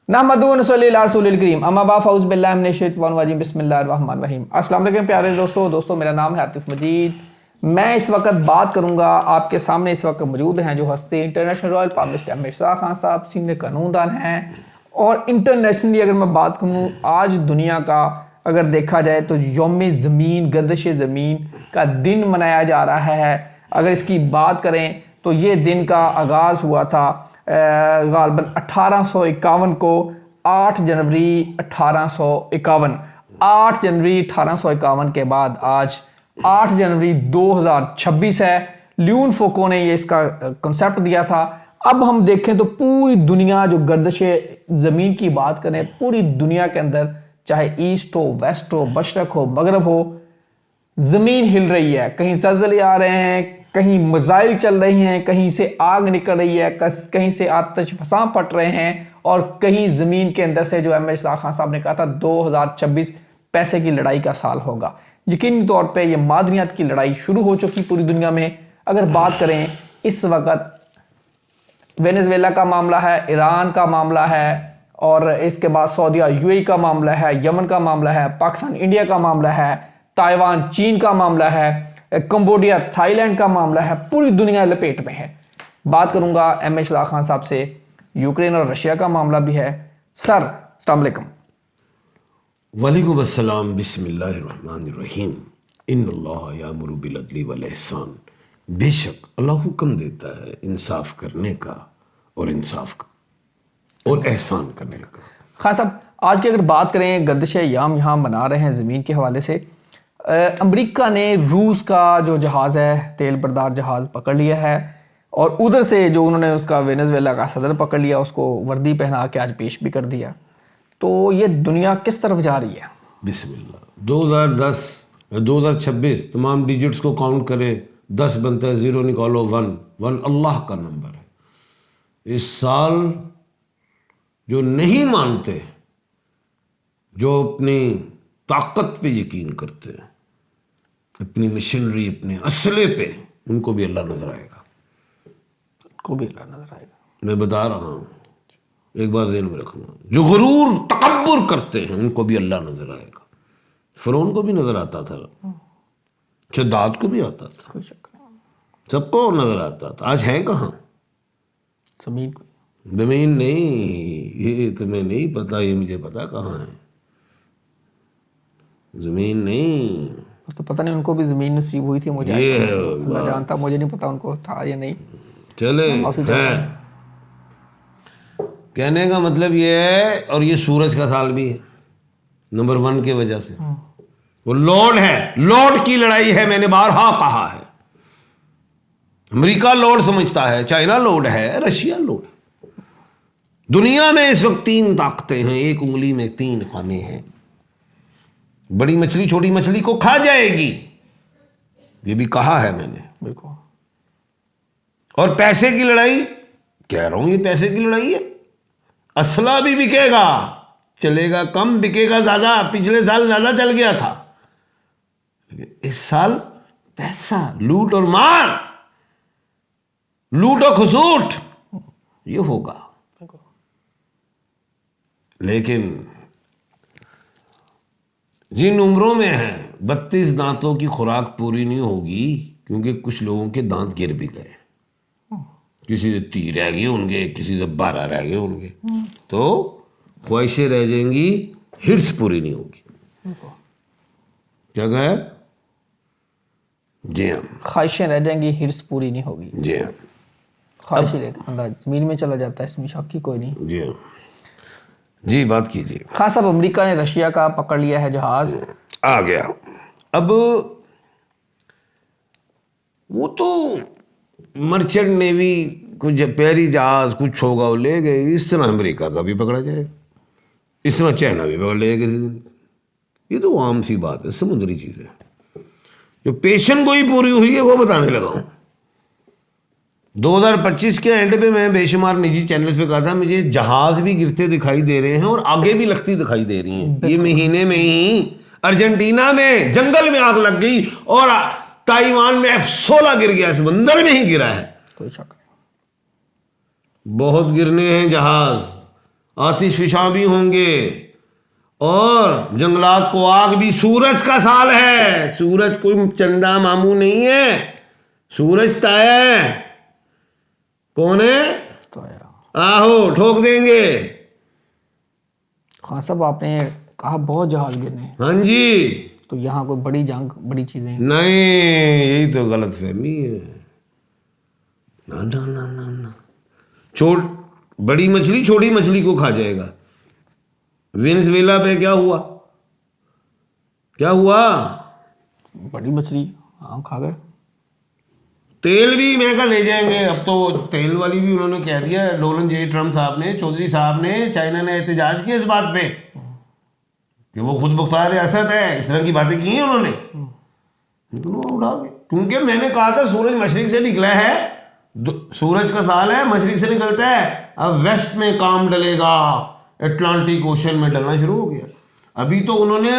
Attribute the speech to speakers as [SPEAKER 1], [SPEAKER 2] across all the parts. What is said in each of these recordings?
[SPEAKER 1] नहमदुहु व नसल्ली अला रसूलिल करीम अम्मा बाद फ़ऊज़ु बिल्लाहि मिनश शैतानिर रजीम बिस्मिल्लाहिर रहमानिर रहीम। अस्सलाम वालेकुम प्यारे दोस्तों, मेरा नाम है आतिफ मजीद। मैं इस वक्त बात करूंगा, आपके सामने इस वक्त मौजूद हैं जो हस्ती इंटरनेशनल रॉयल पब्लिसिस्ट अमीर खान साहब, सीनियर कानूनदान हैं। और इंटरनेशनली अगर मैं बात करूँ, आज दुनिया का अगर देखा जाए तो यौम ज़मीन, गर्दिश ज़मीन का दिन मनाया जा रहा है। अगर इसकी बात करें तो ये दिन का आगाज़ हुआ था गालबन 1851 को, 8 जनवरी 1851। 8 जनवरी 1851 के बाद आज 8 जनवरी 2026 है। ल्यून फोको ने ये इसका कॉन्सेप्ट दिया था। अब हम देखें तो पूरी दुनिया, जो गर्दिश ज़मीन की बात करें, पूरी दुनिया के अंदर चाहे ईस्ट हो, वेस्ट हो, मशरक हो, मगरब हो, ज़मीन हिल रही है। कहीं ज़लज़ले आ रहे हैं, कहीं मिसाइल चल रही हैं, कहीं से आग निकल रही है, कहीं से आतिश फसां पट रहे हैं, और कहीं ज़मीन के अंदर से, जो अमीर खान साहब ने कहा था 2026 पैसे की लड़ाई का साल होगा, यकीनी तौर पे ये मादनियात की लड़ाई शुरू हो चुकी पूरी दुनिया में। अगर बात करें इस वक्त वेनेजुएला का मामला है, ईरान का मामला है, और इसके बाद सऊदीया यूएई का मामला है, यमन का मामला है, पाकिस्तान इंडिया का मामला है, ताइवान चीन का मामला है, कंबोडिया थाईलैंड का मामला है। पूरी दुनिया लपेट में है। बात करूंगा एम खान साहब से, यूक्रेन और रशिया का मामला भी है। सर अस्सलाम वालेकुम।
[SPEAKER 2] वालेकुम अस्सलाम, बिस्मिल्लाहिर्रहमानिर्रहीम। इन्नल्लाह यामुरु बिल अदली वल ihsan। बेशक अल्लाह हुक्म देता है इंसाफ करने का और इंसाफ का और एहसान करने का।
[SPEAKER 1] खान साहब, आज की अगर बात करें, गर्दिश याम यहाँ मना रहे हैं ज़मीन के हवाले से। अमेरिका ने रूस का जो जहाज़ है, तेल बरदार जहाज़ पकड़ लिया है, और उधर से जो उन्होंने उसका वेनेजुएला का सदर पकड़ लिया, उसको वर्दी पहना के आज पेश भी कर दिया। तो ये दुनिया किस तरफ जा रही है?
[SPEAKER 2] बिस्मिल्लाह। 2010 2026 तमाम डिजिट्स को काउंट करें, 10 बनता है, 0 निकालो 1 अल्लाह का नंबर है। इस साल जो नहीं मानते, जो अपनी ताकत पे यकीन करते हैं, अपनी मशीनरी, अपने असले पे, उनको भी अल्लाह नजर आएगा।
[SPEAKER 1] को भी अल्लाह नजर आएगा।
[SPEAKER 2] मैं बता रहा हूँ, एक बात ज़हन में रखना, जो गुरूर तकब्बुर करते हैं उनको भी अल्लाह नजर आएगा। फिरौन को भी नजर आता था, शद्दाद को भी आता था,
[SPEAKER 1] कोई शक नहीं,
[SPEAKER 2] सबको नजर आता था। आज है कहाँ? जमीन नहीं, ये तुम्हें नहीं पता, ये मुझे पता कहाँ है। जमीन नहीं,
[SPEAKER 1] तो पता नहीं उनको भी ज़मीन नसीब हुई थी, मुझे
[SPEAKER 2] ये
[SPEAKER 1] अल्लाह जानता, मुझे नहीं पता उनको था या नहीं।
[SPEAKER 2] चले है। कहने का मतलब ये है, और ये सूरज का साल भी है नंबर 1 की वजह से। वो लॉर्ड है, लॉर्ड की लड़ाई है। मैंने बारहा कहा है, अमेरिका लॉर्ड समझता है, चाइना लॉर्ड है, रशिया लॉर्ड है। दुनिया में इस वक्त 3 ताकतें हैं, एक उंगली में 3 खाने हैं। बड़ी मछली छोटी मछली को खा जाएगी, ये भी कहा है मैंने।
[SPEAKER 1] बिल्कुल।
[SPEAKER 2] और पैसे की लड़ाई, कह रहा हूं ये पैसे की लड़ाई है। असला भी बिकेगा, चलेगा कम, बिकेगा ज्यादा। पिछले साल ज्यादा चल गया था, इस साल पैसा, लूट और मार, लूट और खसूट, ये होगा। लेकिन जिन उम्रों में है, 32 दांतों की खुराक पूरी नहीं होगी, क्योंकि कुछ लोगों के दांत गिर भी गए। किसी से 3 रह गए होंगे, किसी से 12 रह गए होंगे, तो ख्वाहिशें रह जाएंगी, हिर्स पूरी नहीं होगी। क्या कहा है? जी हाँ,
[SPEAKER 1] ख्वाहिशें रह जाएंगी, हिर्स पूरी नहीं होगी।
[SPEAKER 2] जी हाँ,
[SPEAKER 1] ख्वाहिश लेकर बंदा ज़मीन में चला जाता है, इसमें शक की कोई नहीं।
[SPEAKER 2] जी हाँ, जी बात कीजिए।
[SPEAKER 1] खान साहब, अमेरिका ने रशिया का पकड़ लिया है जहाज,
[SPEAKER 2] आ गया। अब वो तो मर्चेंट नेवी, कुछ पैरी जहाज कुछ होगा वो ले गए। इस तरह अमेरिका का भी पकड़ा जाएगा, इस तरह चाइना भी पकड़ लेगा किसी दिन। ये तो आम सी बात है, समुद्री चीज है। जो पेशन गोई पूरी हुई है वो बताने लगा हूं। 2025 के एंड पे मैं बेशुमार निजी चैनल्स पे कहा था, मुझे जहाज भी गिरते दिखाई दे रहे हैं और आगे भी लगती दिखाई दे रही हैं। ये महीने में ही अर्जेंटीना में जंगल में आग लग गई, और ताइवान में F-16 गिर गया, समंदर में ही गिरा है।
[SPEAKER 1] कोई शक नहीं।
[SPEAKER 2] बहुत गिरने हैं जहाज, आतिशफिशां भी होंगे और जंगलात को आग भी। सूरज का साल है, सूरज कोई चंदा मामू नहीं है, सूरज ताया है। कौन है?
[SPEAKER 1] तो यार
[SPEAKER 2] आहो ठोक देंगे।
[SPEAKER 1] खान साहब आपने कहा बहुत जहाज गिरने,
[SPEAKER 2] हाँ जी,
[SPEAKER 1] तो यहाँ कोई बड़ी जंग, बड़ी चीजें?
[SPEAKER 2] नहीं यही तो गलत फहमी है। ना ना ना ना ना, बड़ी मछली छोटी मछली को खा जाएगा। वेनेजुएला पे क्या हुआ? क्या हुआ?
[SPEAKER 1] बड़ी मछली, हाँ खा गए।
[SPEAKER 2] तेल भी महंगा ले जाएंगे। अब तो तेल वाली भी उन्होंने कह दिया, डोनाल्ड जे ट्रम्प साहब ने, चौधरी साहब ने, चाइना ने एहतजाज किया इस बात पे कि वो खुद मुख्तार रियासत है। इस तरह की बातें की हैं उन्होंने, उड़ा गए। क्योंकि मैंने कहा था सूरज मशरिक से निकला है, सूरज का साल है, मशरिक से निकलता है। अब वेस्ट में काम डलेगा, अटलांटिक ओशन में डलना शुरू हो गया। अभी तो उन्होंने,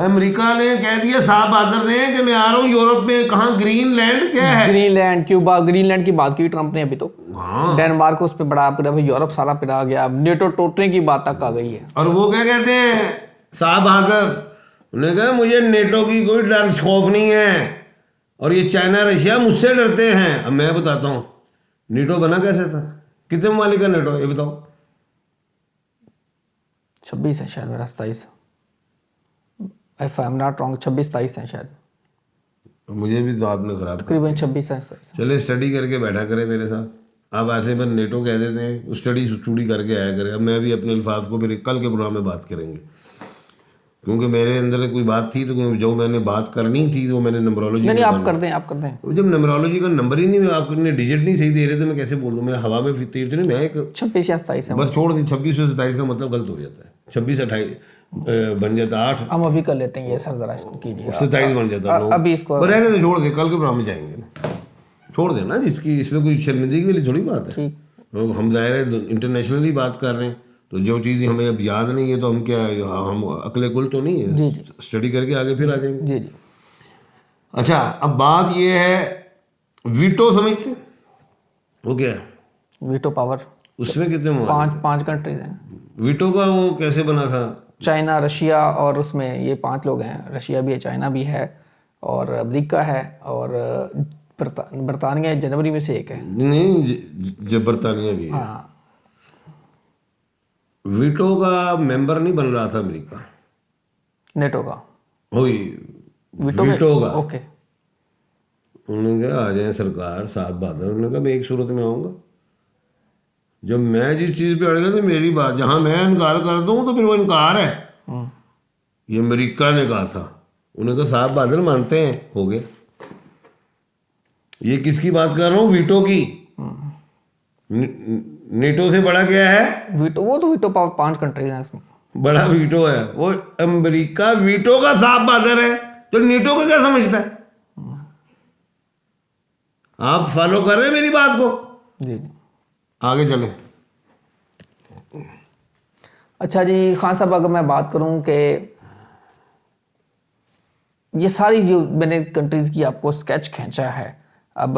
[SPEAKER 2] अमेरिका ने कह दिया, साहब बादर ने, कि मैं आ रहा हूँ यूरोप में। कहाँ? ग्रीनलैंड क्या है?
[SPEAKER 1] Greenland, Cuba. ग्रीनलैंड की बात की ट्रंप ने अभी तो।
[SPEAKER 2] हाँ।
[SPEAKER 1] डेनमार्क उस पर बड़ा पिरा, यूरोप सारा पिरा गया। अब नेटो टूटने की बात तक आ गई है।
[SPEAKER 2] और वो क्या कहते हैं साहब बादर, उन्होंने कहा मुझे नेटो की कोई डर खौफ नहीं है, और ये चाइना रशिया मुझसे डरते हैं। अब मैं बताता हूँ नेटो बना कैसे था, कितने ममालिक का नेटो, ये बताओ।
[SPEAKER 1] 26 है शायद, मेरा 27, if I am not wrong, 26-27 है शायद,
[SPEAKER 2] मुझे भी तो आपने खराब कर।
[SPEAKER 1] तकरीबन 26 है 27।
[SPEAKER 2] चले स्टडी करके बैठा करे मेरे साथ। आप ऐसे बस नेटो कह देते हैं, स्टडी करके आया करे। अब मैं भी अपने अल्फाज को फिर कल के प्रोग्राम में बात करेंगे, क्योंकि मेरे अंदर कोई बात थी, तो जो मैंने बात करनी थी वो मैंने नंबरोलॉजी।
[SPEAKER 1] नहीं आप कर दें, आप कर दें।
[SPEAKER 2] जब नंबरोलॉजी का नंबर ही नहीं, आपने डिजिट नहीं सही दे रहे, तो मैं कैसे बोल दूँ? मैं हवा में तीर तो नहीं, मैं एक
[SPEAKER 1] 26 या 27 है।
[SPEAKER 2] बस छोड़ दी। 26 से 27 का मतलब गलत हो जाता है। 26 28 बन जाता 8,
[SPEAKER 1] हम अभी कर लेते हैं ये सर, जरा इसको कीजिए।
[SPEAKER 2] 27 बन जाता 9।
[SPEAKER 1] अभी इसको
[SPEAKER 2] रहने दे, छोड़ दे, कल के प्रोग्राम में जाएंगे ना, छोड़ देना। जिसकी इसमें कोई शर्मिंदगी वाली थोड़ी बात है।
[SPEAKER 1] ठीक।
[SPEAKER 2] हम ज़ाहिर है इंटरनेशनली बात कर रहे हैं, तो जो चीज़ हमें अब याद नहीं है तो हम क्या, हम अकले कुल तो नहीं है।
[SPEAKER 1] जी जी
[SPEAKER 2] स्टडी करके आगे फिर आ जाएंगे।
[SPEAKER 1] जी जी।
[SPEAKER 2] अच्छा, अब बात ये है, वीटो समझते? वो क्या है?
[SPEAKER 1] वीटो पावर,
[SPEAKER 2] उसमें कितने ममालिक?
[SPEAKER 1] 5 कंट्रीज हैं।
[SPEAKER 2] वीटो का वो कैसे बना था?
[SPEAKER 1] चाइना, रशिया, और उसमें ये 5 लोग हैं। रशिया भी है, चाइना भी है, और अमेरिका है, और बरतानिया जनवरी में से एक है।
[SPEAKER 2] नहीं, जब बरतानिया भी है।
[SPEAKER 1] हाँ,
[SPEAKER 2] वीटो का मेंबर नहीं बन रहा था अमेरिका,
[SPEAKER 1] नेटो का,
[SPEAKER 2] वही
[SPEAKER 1] वीटो
[SPEAKER 2] का।
[SPEAKER 1] ओके।
[SPEAKER 2] उन्होंने कहा आ जाए सरकार, साहब बादल। उन्होंने कहा मैं एक सूरत में आऊँगा, जब मैं जिस चीज़ पे अड़ गया तो मेरी बात, जहाँ मैं इनकार कर दूँ तो फिर वो इनकार है। ये अमेरिका ने कहा था। उन्होंने कहा साहब बादल मानते हैं, हो गया। ये किसकी बात कर रहा हूँ? वीटो की। नेटो से बड़ा क्या है?
[SPEAKER 1] वीटो, वो तो वीटो पावर 5 कंट्रीज हैं इसमें।
[SPEAKER 2] बड़ा वीटो है वो। अमेरिका वीटो का साहब बादल है, तो नेटो को क्या समझता है? आप फॉलो कर रहे हैं मेरी बात को?
[SPEAKER 1] जी जी।
[SPEAKER 2] आगे चले।
[SPEAKER 1] अच्छा जी खान साहब, अगर मैं बात करूं कि ये सारी जो मैंने कंट्रीज़ की आपको स्केच खींचा है, अब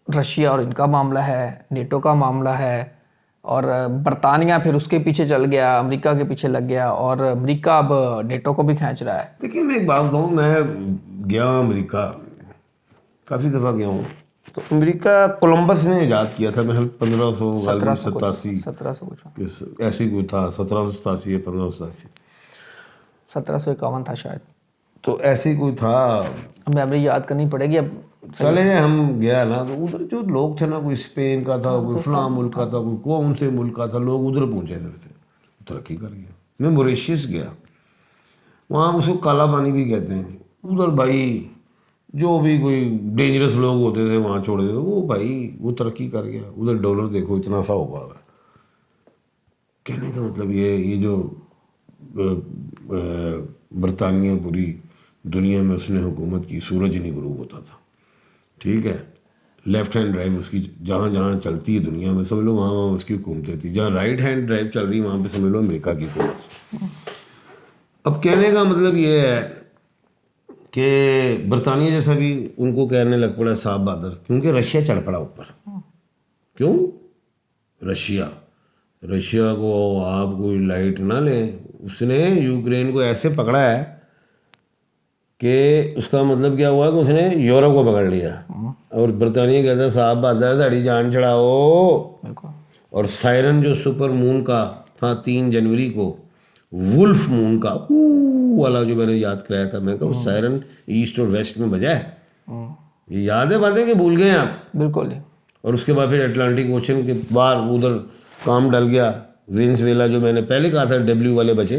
[SPEAKER 1] रशिया और इनका मामला है, नेटो का मामला है, और बरतानिया फिर उसके पीछे चल गया, अमेरिका के पीछे लग गया, और अमेरिका अब नेटो को भी खींच रहा है।
[SPEAKER 2] देखिए मैं एक बात बताऊँ, मैं गया अमेरिका, काफ़ी दफ़ा गया हूँ। तो अमेरिका कोलंबस ने इजाद किया था, महल 1587
[SPEAKER 1] 1700 कुछ,
[SPEAKER 2] ऐसी कोई था, 1787 या 1587,
[SPEAKER 1] 1751 था शायद।
[SPEAKER 2] तो ऐसे कोई था।
[SPEAKER 1] हमें अभी याद करनी पड़ेगी अब।
[SPEAKER 2] चले हम गया ना, तो उधर जो लोग थे ना, कोई स्पेन का था, कोई फलां मुल्क का था, कोई कौन से मुल्क का था, लोग उधर पहुँचे थे, तरक्की कर गया। मैं मॉरिशस गया, वहाँ उसको काला पानी भी कहते हैं। उधर भाई जो भी कोई डेंजरस लोग होते थे वहाँ छोड़ देते, वो भाई वो तरक्की कर गया। उधर डॉलर देखो इतना सा होगा। कहने का मतलब ये जो बरतानिया पूरी दुनिया में उसने हुकूमत की, सूरज नहीं गुरूब होता था, ठीक है। लेफ्ट हैंड ड्राइव उसकी जहाँ जहाँ चलती है दुनिया में, समझ लो वहाँ वहाँ उसकी हुकूमतें थी। जहाँ राइट हैंड ड्राइव चल रही वहाँ पे समझ लो अमेरिका की हुकूमत। अब कहने का मतलब ये है कि बरतानिया जैसा भी उनको कहने लग पड़ा साहब बादल, क्योंकि रशिया चढ़ पड़ा ऊपर। क्यों? रशिया रशिया को आप कोई लाइट ना ले, उसने यूक्रेन को ऐसे पकड़ा है कि उसका मतलब क्या हुआ कि उसने यूरोप को पकड़ लिया। और बरतानिया कहता साहब बहादुर साड़ी जान चढ़ाओ।
[SPEAKER 1] बिल्कुल।
[SPEAKER 2] और सायरन जो सुपर मून का था 3 जनवरी को, वुल्फ मून का वाला जो मैंने याद कराया था, मैं कहूँ सायरन ईस्ट और वेस्ट में बजा है। ये याद है बातें कि भूल गए आप?
[SPEAKER 1] बिल्कुल जी।
[SPEAKER 2] और उसके बाद फिर अटलांटिक ओशन के बाहर उधर काम डल गया। वेनेजुएला जो मैंने पहले कहा था डब्ल्यू वाले बचे,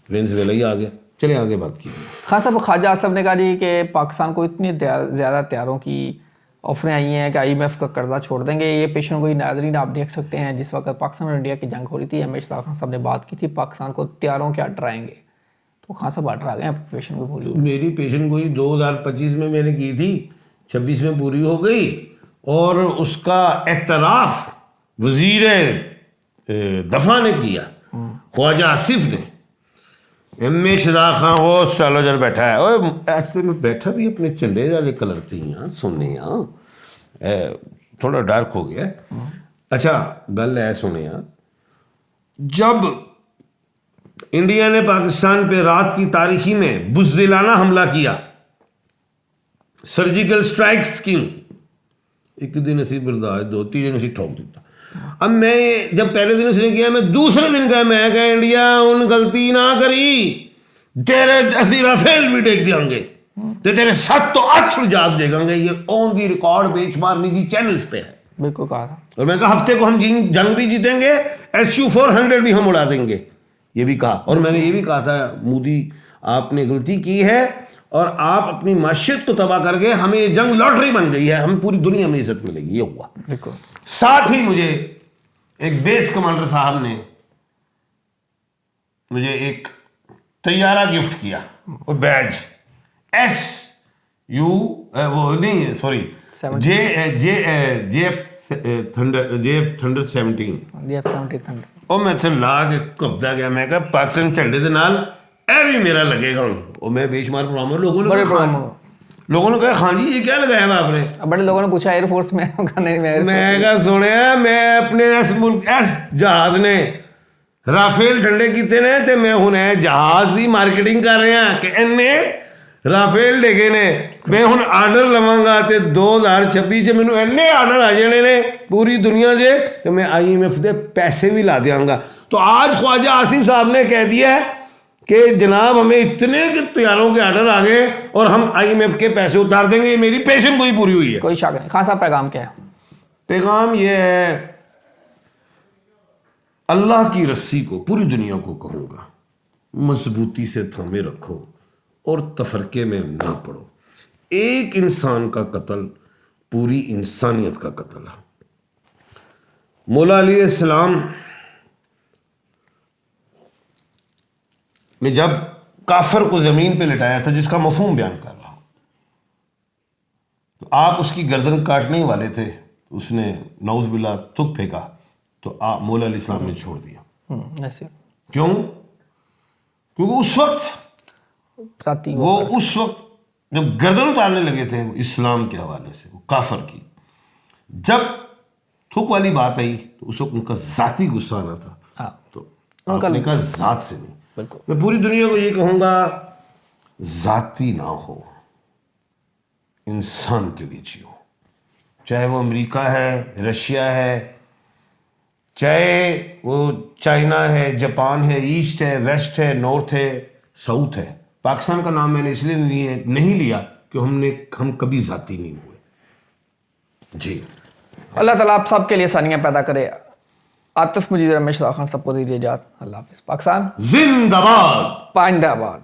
[SPEAKER 2] वेनेजुएला ही आ गया। चले आगे बात की।
[SPEAKER 1] खान साहब, ख्वाजा आसिफ ने कहा जी कि पाकिस्तान को इतनी ज़्यादा तैयारों की ऑफरें आई हैं कि IMF का कर्जा छोड़ देंगे। ये पेशन गोई नाज़रीन आप देख सकते हैं, जिस वक्त पाकिस्तान और इंडिया की जंग हो रही थी, हमेशा खान साहब ने बात की थी पाकिस्तान को तैयारों के डराएंगे। तो खान साहब डरा गए पेशन गोई भूली।
[SPEAKER 2] मेरी पेशन गोई 2025 में मैंने की थी, 26 में पूरी हो गई। और उसका एतराफ़ वज़ीर दफा ने किया, ख्वाजा आसिफ ने। MA शदा खान वो एस्ट्रोलॉजर बैठा है, और आज तो मैं बैठा भी अपने झंडे वाले कलर थी यहाँ सुनने, यहाँ थोड़ा डार्क हो गया। अच्छा गल है सुने यहाँ, जब इंडिया ने पाकिस्तान पे रात की तारीखी में बुज़दिलाना हमला किया, सर्जिकल स्ट्राइक्स की, एक दिन असी बर्दाश्त 2-3 दिन असी ठोक दिता। अब मैं जब पहले दिन उसने किया, मैं दूसरे दिन कहा, मैं कहा इंडिया उन गलती ना करी, तेरे असी राफेल भी टेक देंगे तो तेरे 7 तो 8 जहाज देखेंगे। ये ऑन दी रिकॉर्ड बेशुमार निजी चैनल्स पे है।
[SPEAKER 1] बिल्कुल कहा था।
[SPEAKER 2] और मैं कहा हफ्ते को हम जंग भी जीतेंगे, SU-400 भी हम उड़ा देंगे, ये भी कहा। और मैंने ये भी कहा था मोदी आपने गलती की है और आप अपनी माशियत को तबाह करके, हमें ये जंग लॉटरी बन गई है, हमें पूरी दुनिया में इज्जत मिलेगी, ये हुआ।
[SPEAKER 1] बिल्कुल।
[SPEAKER 2] साथ ही मुझे एक बेस कमांडर साहब ने मुझे एक तैयारा गिफ्ट किया, और बैज SU वो नहीं सॉरी JF थंडर 17 और मैं से ला के कब्जा गया। मैं कहा पाकिस्तान झंडे के नाल ए भी मेरा लगेगा। और मैं बेशुमार प्रोग्राम, लोगों ने कहा खान जी ये क्या लगाया है आपने?
[SPEAKER 1] बड़े लोगों ने पूछा एयरफोर्स में,
[SPEAKER 2] मैं कहा सुने मैं अपने इस मुल्क इस जहाज ने राफेल ठंडे किते ने ते मैं हुण जहाज की मार्केटिंग कर रहा कि इन्ने राफेल डेगे ने, मैं हुण आर्डर लवांगा ते 2026 च मैनू इन्ने आर्डर आ जाने ने पूरी दुनिया से, तो मैं IMF के पैसे भी ला देंगा। तो आज ख्वाजा आसिफ साहब ने कह दिया है कि जनाब हमें इतने के तैयारों के आर्डर आ गए और हम IMF के पैसे उतार देंगे। ये मेरी पेशन कोई पूरी हुई है।
[SPEAKER 1] कोई शक नहीं। खान साहब पैगाम क्या है?
[SPEAKER 2] पैगाम ये है, अल्लाह की रस्सी को पूरी दुनिया को कहूँगा, मजबूती से थामे रखो और तफरके में ना पड़ो। एक इंसान का कत्ल पूरी इंसानियत का कत्ल है। मौला अली सलाम में जब काफर को जमीन पे लिटाया था, जिसका मफहूम बयान कर रहा हूं, तो आप उसकी गर्दन काटने वाले थे, उसने नौज बिल्ला थुक फेंका, तो आप मौला अली इस्लाम ने छोड़ दिया।
[SPEAKER 1] ऐसे
[SPEAKER 2] क्यों? क्योंकि उस वक्त वो उस वक्त जब गर्दन उतारने लगे थे वो इस्लाम के हवाले से, वो काफर की, जब थुक वाली बात आई तो उस वक्त उनका जाती गुस्सा आना था।
[SPEAKER 1] हाँ,
[SPEAKER 2] तो आपने कहा जात से नहीं।
[SPEAKER 1] बिल्कुल।
[SPEAKER 2] मैं पूरी दुनिया को ये कहूंगा जाती ना हो, इंसान के लिए जियो, चाहे वो अमेरिका है, रशिया है, चाहे वो चाइना है, जापान है, ईस्ट है, वेस्ट है, नॉर्थ है, साउथ है। पाकिस्तान का नाम मैंने इसलिए नहीं लिया कि हम कभी जाती नहीं हुए। जी
[SPEAKER 1] अल्लाह ताला आप सब के लिए आसानियां पैदा करे। आतिफ मजीद, रमेश खान सबको दीजिए इजाज़त। अल्लाह हाफ़िज़। पाकिस्तान
[SPEAKER 2] जिंदाबाद।
[SPEAKER 1] पाइंदाबाद।